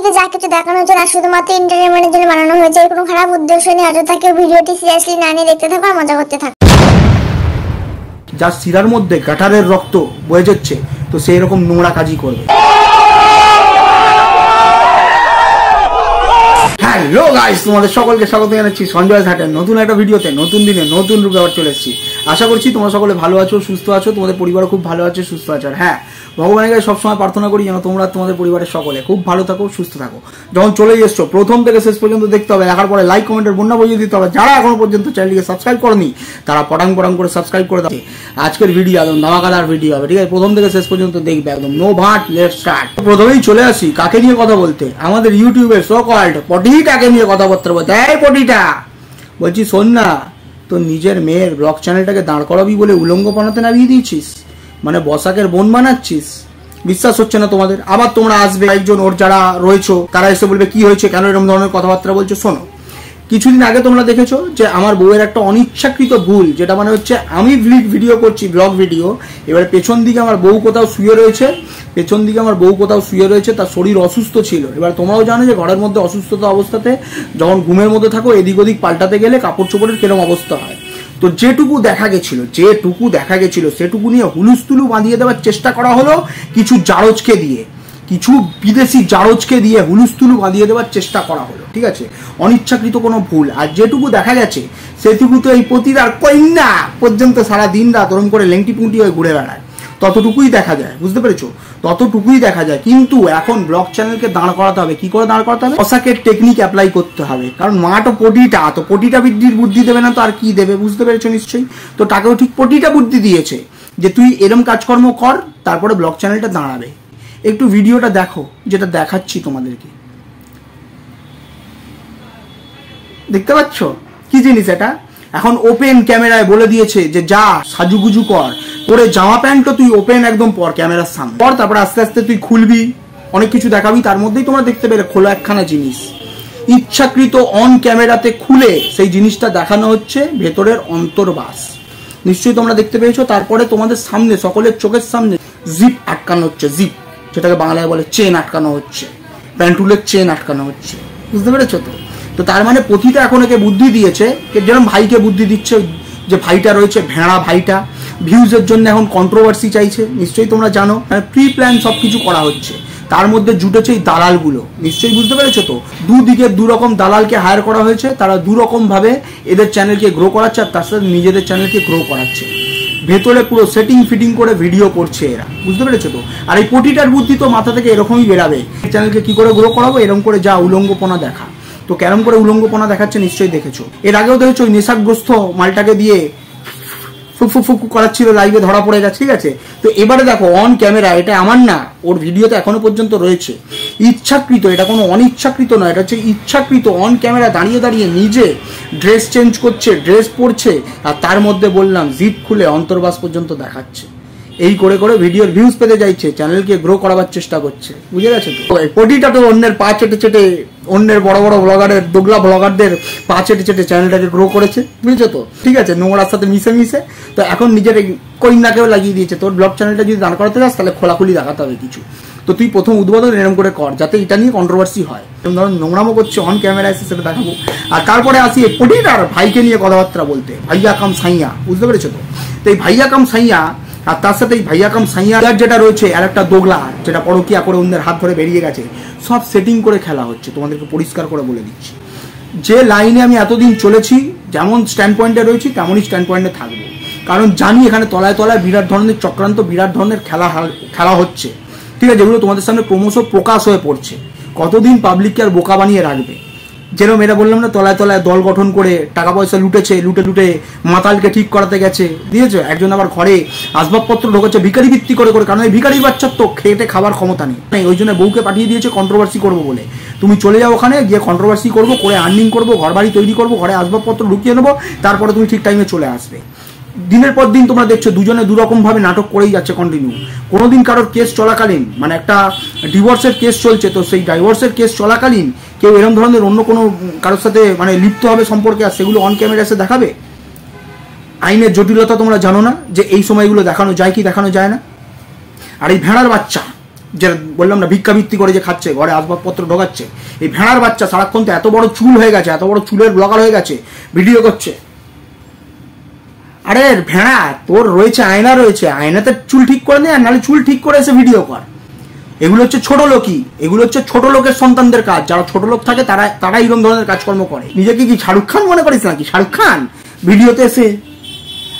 ভিডিওতে যা কিছু দেখানো হচ্ছে তা শুধুমাত্র এন্টারটেইনমেন্টের জন্য বানানো হয়েছে। এর কোনো খারাপ উদ্দেশ্য নেই। অযথা কেউ ভিডিওটি সিরিয়াসলি না নিয়ে দেখতে থাকো আর মজা করতে থাকো। যার শিরার মধ্যে গাটারের রক্ত বয়ে যাচ্ছে, তো সেই রকম নোংরা কাজই করবে। হ্যালো গাইস, তোমাদের সকলকে স্বাগত জানাচ্ছি সঞ্জয় ঘাটের নতুন একটা ভিডিওতে। নতুন দিনে নতুন রূপে আবার চলে এসেছি। আশা করছি তোমরা সকলে ভালো আছো, সুস্থ আছো, তোমাদের পরিবার খুব ভালো আছে, সুস্থ আছে। আর হ্যাঁ, ভগবানের কাছে সবসময় প্রার্থনা করি যেন তোমরা তোমাদের পরিবারের সকলে খুব ভালো থাকো, সুস্থ থাকো। যখন চলে এসছো প্রথম থেকে শেষ পর্যন্ত দেখতে হবে, দেখার পরে লাইক কমেন্টের বন্যা বজিয়ে দিতে হবে। যারা এখনো পর্যন্ত চ্যানেলটিকে সাবস্ক্রাইব করনি তারা পটাং করে সাবস্ক্রাইব করে দাও। আজকের ভিডিও একদম ধামাকাদার ভিডিও হবে, ঠিক আছে? প্রথম থেকে শেষ পর্যন্ত দেখবে, একদম নো ভাট, লেটস স্টার্ট। প্রথমেই চলে আসি কাকে নিয়ে কথা বলতে, আমাদের ইউটিউবের সো কল্ড পটিটাকে নিয়ে কথাবার্তা বলতে। এই পটিটা, বলছি শোন না, তো নিজের মেয়ের ব্লগ চ্যানেলটাকে দাঁড় করাবি বলে উলঙ্গ বানাতে নামিয়ে দিয়েছিস, মানে বসাকের বোন বানাচ্ছিস। বিশ্বাস হচ্ছে না তোমাদের। আবার তোমরা আসবে একজন ওর যারা রয়েছে তারা এসে বলবে কি হয়েছে, কেন এরকম ধরনের কথাবার্তা বলছো। শোনো, কিছুদিন আগে তোমরা দেখেছো যে আমার বউয়ের একটা অনিচ্ছাকৃত ভুল, যেটা মানে হচ্ছে আমি ভিডিও করছি, ব্লগ ভিডিও, এবারে পেছন দিকে আমার বউ কোথাও শুয়ে রয়েছে, তার শরীর অসুস্থ ছিল। এবার তোমরাও জানো যে ঘরের মধ্যে অসুস্থতা অবস্থাতে যখন ঘুমের মধ্যে থাকো, এদিক ওদিক পাল্টাতে গেলে কাপড় চোপড়ের কিরকম অবস্থা হয়। তো যেটুকু দেখা গেছিল সেটুকু নিয়ে হুলুস্থুলু বাঁধিয়ে দেওয়ার চেষ্টা করা হলো, কিছু বিদেশি জারজকে দিয়ে হুলুস্থুলু বাঁধিয়ে দেওয়ার চেষ্টা করা হলো, ঠিক আছে? অনিচ্ছাকৃত কোনো ভুল। আর যেটুকু দেখা গেছে সেটুকু তো এই পতিতার কন্যা পর্যন্ত সারা দিন রাত ওরম করে লেংটি পুংটি হয়ে ঘুরে বেড়ায়, ততটুকুই দেখা যায়, বুঝতে পেরেছো? ততটুকুই দেখা যায়। কিন্তু এখন ব্লগ চ্যানেলকে দাঁড় করাতে হবে। কি করে দাঁড় করাতে হবে? পোশাকের টেকনিক অ্যাপ্লাই করতে হবে। কারণ মা তো পটিটা বুদ্ধি দেবে না তো আর কি দেবে, বুঝতে পেরেছো নিশ্চয়ই? তো তাকেও ঠিক পটিটা বুদ্ধি দিয়েছে যে তুই এরম কাজকর্ম কর, তারপরে ব্লগ চ্যানেলটা দাঁড়াবে। একটু ভিডিওটা দেখো, যেটা দেখাচ্ছি তোমাদেরকে। দেখতে পাচ্ছ কি জিনিস এটা? এখন ওপেন ক্যামেরায় বলে দিয়েছে যে যা সাজুগুজু কর, পরে জামা প্যান্টটা তুই ওপেন একদম পর ক্যামেরার সামনে পর, তারপর আস্তে আস্তে তুই খুলবি, অনেক কিছু দেখাবি। তার মধ্যেই তোমরা দেখতে পেলে খোলা একখানা জিনিস ইচ্ছাকৃত অন ক্যামেরাতে খুলে সেই জিনিসটা দেখানো হচ্ছে ভেতরের অন্তর্বাস। নিশ্চয়ই তোমরা দেখতে পেয়েছো। তারপরে তোমাদের সামনে, সকলের চোখের সামনে জিপ আটকানো হচ্ছে, জিপ যেটাকে বাংলায় বলে চেন আটকানো হচ্ছে, প্যান্টুলের চেন আটকানো হচ্ছে, বুঝতে পেরেছো তো? তো তার মানে পতিটা এখন একে বুদ্ধি দিয়েছে, যেরকম ভাইকে বুদ্ধি দিচ্ছে যে ভাইটা রয়েছে ভেড়া ভাইটা ভিউজের জন্য এখন কন্ট্রোভার্সি চাইছে। নিশ্চয়ই তোমরা জানো, প্রি প্ল্যান সবকিছু করা হচ্ছে। তার মধ্যে জুটেছে এই দালালগুলো, নিশ্চয়ই বুঝতে পেরেছো তো? দুদিকে দুরকম দালালকে হায়ার করা হয়েছে, তারা দুরকম ভাবে এদের চ্যানেলকে গ্রো করাচ্ছে আর তার সাথে নিজেদের চ্যানেলকে গ্রো করাচ্ছে। ভেতরে পুরো সেটিং করে ভিডিও করছে এরা, বুঝতে পেরেছো তো? আর এই পটিটার বুদ্ধি তো মাথা থেকে এরকমই বেরাবে, চ্যানেলকে কি করে গ্রো করাবো, এরকম করে যা উলঙ্গপনা দেখা। তো কেরম করে উলঙ্গপনা দেখাচ্ছে নিশ্চয়ই দেখেছো। এর আগেও দেখেছো ওই নেশাগ্রস্ত মালটাকে দিয়ে ফুকফুক করাচ্ছিল, লাইভে ধরা পড়ে গেছে, ঠিক আছে? তো এবারে দেখো অন ক্যামেরা, এটা আমার না, ওর ভিডিওতে এখনো পর্যন্ত রয়েছে, ইচ্ছাকৃত, এটা কোনো অনিচ্ছাকৃত নয়, এটা হচ্ছে ইচ্ছাকৃত অন ক্যামেরা দাঁড়িয়ে নিজে ড্রেস চেঞ্জ করছে, ড্রেস পরছে, আর তার মধ্যে বললাম জিপ খুলে অন্তর্বাস পর্যন্ত দেখাচ্ছে। এই করে ভিডিওর ভিউজ পেতে যাচ্ছে, চ্যানেলকে গ্রো করাবার চেষ্টা করছে, বুঝে গেছে তো? পটিটা তো অন্যের পা চেটে অন্যের বড় ব্লগারের, দোগলা ব্লগারদের পা চেটে চ্যানেলটাকে গ্রো করেছে, বুঝেছো তো? ঠিক আছে, নোংরার সাথে মিশে তো এখন নিজের কইনাকেও লাগিয়ে দিয়েছে। তোর ব্লগ চ্যানেলটা যদি দাঁড় করাতে যাস তাহলে খোলাখুলি দেখাতে হবে কিছু। তো তুই প্রথম উদ্বোধন এরকম করে কর, যাতে এটা নিয়ে কন্ট্রোভার্সি হয়। এরকম ধরনের নোংরামো করছে অন ক্যামেরা, এসে সেটা দেখাবো। আর তারপরে আসি পটিটার ভাইকে নিয়ে কথাবার্তা বলতে, ভাইয়া কাম সাইয়া, বুঝতে পেরেছো তো? তো এই ভাইয়া কাম সাইয়া আর তার সাথে এই ভাইয়া কাম সাইয়ার যেটা রয়েছে, আর একটা দোগলা যেটা পরকিয়া করে অন্যের হাত ধরে বেরিয়ে গেছে, সব সেটিং করে খেলা হচ্ছে। তোমাদেরকে পরিষ্কার করে বলে দিচ্ছি, যে লাইনে আমি এতদিন চলেছি, যেমন স্ট্যান্ড পয়েন্টে রয়েছি তেমনই স্ট্যান্ড পয়েন্টে থাকবো। কারণ জানি এখানে তলায় বিরাট ধরনের চক্রান্ত, বিরাট ধরনের খেলা হচ্ছে, ঠিক আছে? যেগুলো তোমাদের সামনে ক্রমশ প্রকাশ হয়ে পড়ছে। কতদিন পাবলিককে আর বোকা বানিয়ে রাখবে? যেরকম এটা বললাম না, তলায় দল গঠন করে টাকা পয়সা লুটে মাতালকে ঠিক করাতে গেছে, দিয়েছে। একজন আবার ঘরে আসবাবপত্র ঢোকাচ্ছে ভিখারি ভিত্তি করে, কারণ এই ভিখারি বাচ্চার তো খেটে খাবার ক্ষমতা নেই। ওই জন্য বউকে পাঠিয়ে দিয়েছে কন্ট্রোভার্সি করবো বলে, তুমি চলে যাও ওখানে গিয়ে কন্ট্রোভার্সি করবো, করে আর্নিং করবো, ঘর বাড়ি তৈরি করবো, ঘরে আসবাবপত্র ঢুকিয়ে নেবো, তারপরে তুমি ঠিক টাইমে চলে আসবে। দিনের পর দিন তোমরা দেখছো দুজনে দুরকম ভাবে নাটক করেই যাচ্ছে কন্টিনিউ। কোনোদিন কারোর কেস চলাকালীন, মানে একটা ডিভোর্সের কেস চলছে, তো সেই ডিভোর্সের কেস চলাকালীন কেউ এরকম ধরনের অন্য কোনো কারোর সাথে মানে লিপ্ত হবে সম্পর্কে, আর সেগুলো অন ক্যামেরা এসে দেখাবে? আইনের জটিলতা তোমরা জানো না যে এই সময়গুলো দেখানো যায় কি দেখানো যায় না? আর এই ভেড়ার বাচ্চা যে বললাম না ভিক্ষাবৃত্তি করে যে খাচ্ছে, ঘরে আসবাবপত্র ঢোকাচ্ছে, এই ভেড়ার বাচ্চা সারাক্ষণ তো এত বড় চুল হয়ে গেছে, এত বড় চুলের ব্লগার হয়ে গেছে, ভিডিও করছে। আরে ভেড়া, তোর রয়েছে আয়না, রয়েছে আয়নাতে চুল ঠিক করে নে, আর নাহলে চুল ঠিক করে এসে ভিডিও কর। এগুলো হচ্ছে ছোট লোকই, এগুলো হচ্ছে ছোট লোকের সন্তানদের কাজ। যারা ছোট লোক থাকে তারা এরকম ধরনের কাজকর্ম করে। নিজেকে কি শাহরুখ খান মনে করিস নাকি? শাহরুখ খান ভিডিওতে এসে।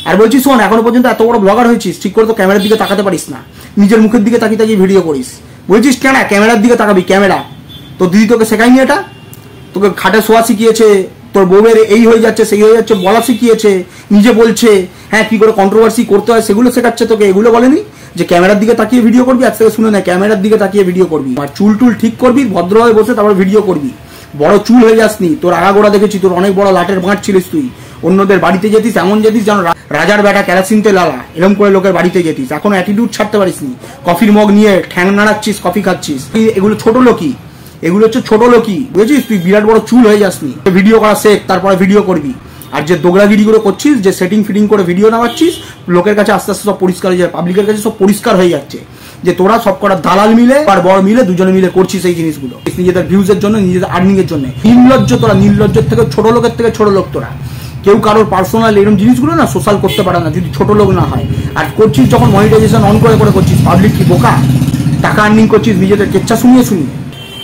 আর বলছি শোন, এখনো পর্যন্ত এত বড় ব্লগার হয়েছিস, ঠিক করে তো ক্যামেরার দিকে তাকাতে পারিস না, নিজের মুখের দিকে তাকিয়ে তাকিয়ে ভিডিও করিস। বলছিস কেন ক্যামেরার দিকে তাকাবি? ক্যামেরা তোর দিদি তোকে শেখায়নি এটা? তোকে খাটে শোয়া শিখিয়েছে, তোর বউয়ের এই হয়ে যাচ্ছে সেই হয়ে যাচ্ছে বলা শিখিয়েছে, নিজে বলছে হ্যাঁ কি করে কন্ট্রোভার্সি করতে হয় সেগুলো শেখাচ্ছে তোকে। এগুলো বলেনি যে ক্যামেরার দিকে তাকিয়ে ভিডিও করবি? আজ থেকে শুনে না, ক্যামেরার দিকে তাকিয়ে ভিডিও করবি, আর চুল টুল ঠিক করবি, ভদ্রভাবে বসে তারপর ভিডিও করবি। বড় চুল হয়ে যাসনি, তোর আগাগোড়া দেখেছি, তোর অনেক বড় লাটের বাঁট ছিলিস তুই। অন্যদের বাড়িতে যেতিস এমন যেতিস যেন রাজার বেটা কেরাসিন তেল আলা, এরকম করে লোকের বাড়িতে যেতিস। এখন অ্যাটিটিউড ছাড়তে পারিসনি, কফির মগ নিয়ে ঠ্যাং নাড়াচ্ছিস, কফি খাচ্ছিস। এগুলো ছোট লোকই, এগুলো হচ্ছে ছোট লোকই, বুঝেছিস? তুই বিরাট বড় চুল হয়ে যাসনি। ভিডিও করা শেখ, তারপরে ভিডিও করবি। আর যে দোগরাগিরিগুলো করছিস, যে সেটিং ফিটিং করে ভিডিও নামাচ্ছিস, লোকের কাছে আস্তে আস্তে সব পরিষ্কার হয়ে যায়, পাবলিকের কাছে সব পরিষ্কার হয়ে যাচ্ছে যে তোরা সব কটা দালাল মিলে আর বড় মিলে দুজনে মিলে করছিস এই জিনিসগুলো, নিজেদের ভিউজের জন্য, নিজেদের আর্নিং এর জন্য। নির্লজ্জ তোরা, নির্লজ্জের থেকে ছোট লোকের থেকে ছোট লোক তোরা। কেউ কারোর পার্সোনাল এরকম জিনিসগুলো না সোশ্যাল করতে পারে না যদি ছোট লোক না হয়। আর করছিস যখন মনিটাইজেশন অন করে করে করছিস, পাবলিক কি বোকা? টাকা আর্নিং করছিস নিজেদের কেচ্ছা শুনিয়ে শুনিয়ে।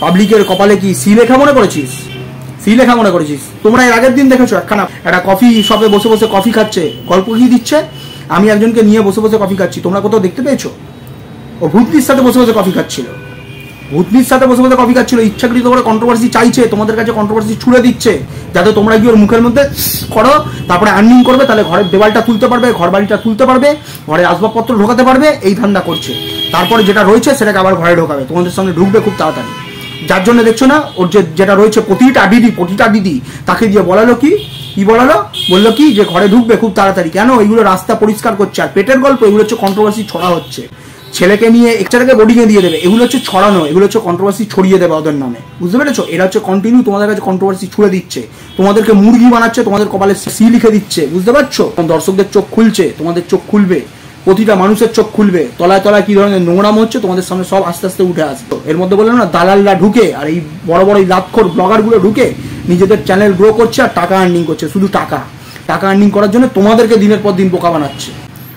পাবলিকের কপালে কি সি লেখা মনে করেছিস? সি লেখা মনে করেছিস? তোমরা এর আগের দিন দেখেছো একখানা একটা কফি শপে বসে বসে কফি খাচ্ছে, গল্প কি দিচ্ছে, আমি একজনকে নিয়ে বসে বসে কফি খাচ্ছি, তোমরা কোথাও দেখতে পেয়েছো? ও ভূতনির সাথে বসে বসে কফি খাচ্ছিল, ভূতনির সাথে বসে বসে কফি খাচ্ছিল, ইচ্ছাকৃত করে কন্ট্রোভার্সি চাইছে, তোমাদের কাছে কন্ট্রোভার্সি ছুড়ে দিচ্ছে যাতে তোমরা গিয়ে ওর মুখের মধ্যে করো, তারপরে আর্নিং করবে, তাহলে ঘরের দেওয়ালটা তুলতে পারবে, ঘর বাড়িটা তুলতে পারবে, ঘরে আসবাবপত্র ঢোকাতে পারবে, এই ধান্দা করছে। তারপরে যেটা রয়েছে সেটাকে আবার ঘরে ঢোকাবে, তোমাদের সঙ্গে ঢুকবে খুব তাড়াতাড়ি। যার জন্য দেখছো না ওর যেটা রয়েছে প্রতিটা দিদি তাকে দিয়ে বলালো কি বলালো, বললো কি যে ঘরে ঢুকবে খুব তাড়াতাড়ি। কেন? এইগুলো রাস্তা পরিষ্কার করছে। আর পেটের গল্প, এগুলো হচ্ছে কন্ট্রোভার্সি ছড়া হচ্ছে, ছেলেকে নিয়ে একটাকে বোর্ডিং এ দিয়ে দেবে, এগুলো হচ্ছে ছড়ানো, এগুলো হচ্ছে কন্ট্রোভার্সি ছড়িয়ে দেবে ওদের নামে, বুঝতে পেরেছো? এরা হচ্ছে কন্টিনিউ তোমাদের কাছে কন্ট্রোভার্সি ছুড়ে দিচ্ছে, তোমাদেরকে মুরগি বানাচ্ছে, তোমাদের কপালে সি লিখে দিচ্ছে, বুঝতে পারছো? দর্শকদের চোখ খুলছে, তোমাদের চোখ খুলবে, প্রতিটা মানুষের চোখ খুলবে, তলায় তলায় কি ধরনের নোংরাম হচ্ছে তোমাদের সামনে সব আস্তে আস্তে উঠে আসবে। এর মধ্যে বললাম না, দালালরা ঢুকে আর এই বড় বড় এই লাখখোর ব্লগার গুলো ঢুকে নিজেদের চ্যানেল গ্রো করছে আর টাকা আর্নিং করছে, শুধু টাকা আর্নিং করার জন্য তোমাদেরকে দিনের পর দিন বোকা বানাচ্ছে।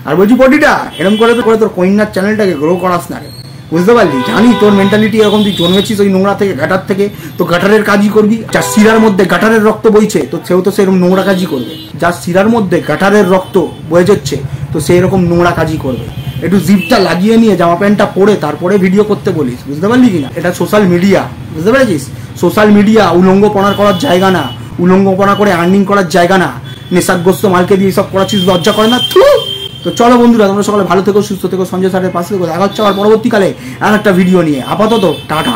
আর বলছি পটিটা, এরকম করে তোর কইনার চ্যানেলটাকে গ্রো করাস না রে, বুঝতে পারলি? জানি তোর মেন্টালিটি এরকম, তুই জন্মেছিস ওই নোংরা থেকে, গাটার থেকে, তো গাটারের কাজই করবি। যার শিরার মধ্যে গাটারের রক্ত বইছে তো সেও তো সেরকম নোংরা কাজই করবে। যার শিরার মধ্যে গাটারের রক্ত বয়ে যাচ্ছে তো সেই রকম নোংরা কাজই করবে। একটু জিপটা লাগিয়ে নিয়ে জামা প্যান্টটা পরে তারপরে ভিডিও করতে বলিস, বুঝতে পারলি কিনা? এটা সোশ্যাল মিডিয়া, বুঝতে পেরেছিস? সোশ্যাল মিডিয়া উলঙ্গপনা করার জায়গা না, উলঙ্গপনা করে আর্নিং করার জায়গা না। নেশাগ্রস্ত মালকে দিয়ে সব করাচ্ছিস, লজ্জা করে না? তো চলো বন্ধুরা, তোমরা সকালে ভালো থেকো, সুস্থ থেকো, সঞ্জয় স্যারের পাশে থেকো। দেখা হচ্ছে আবার পরবর্তীকালে আর একটা ভিডিও নিয়ে। আপাতত টাটা।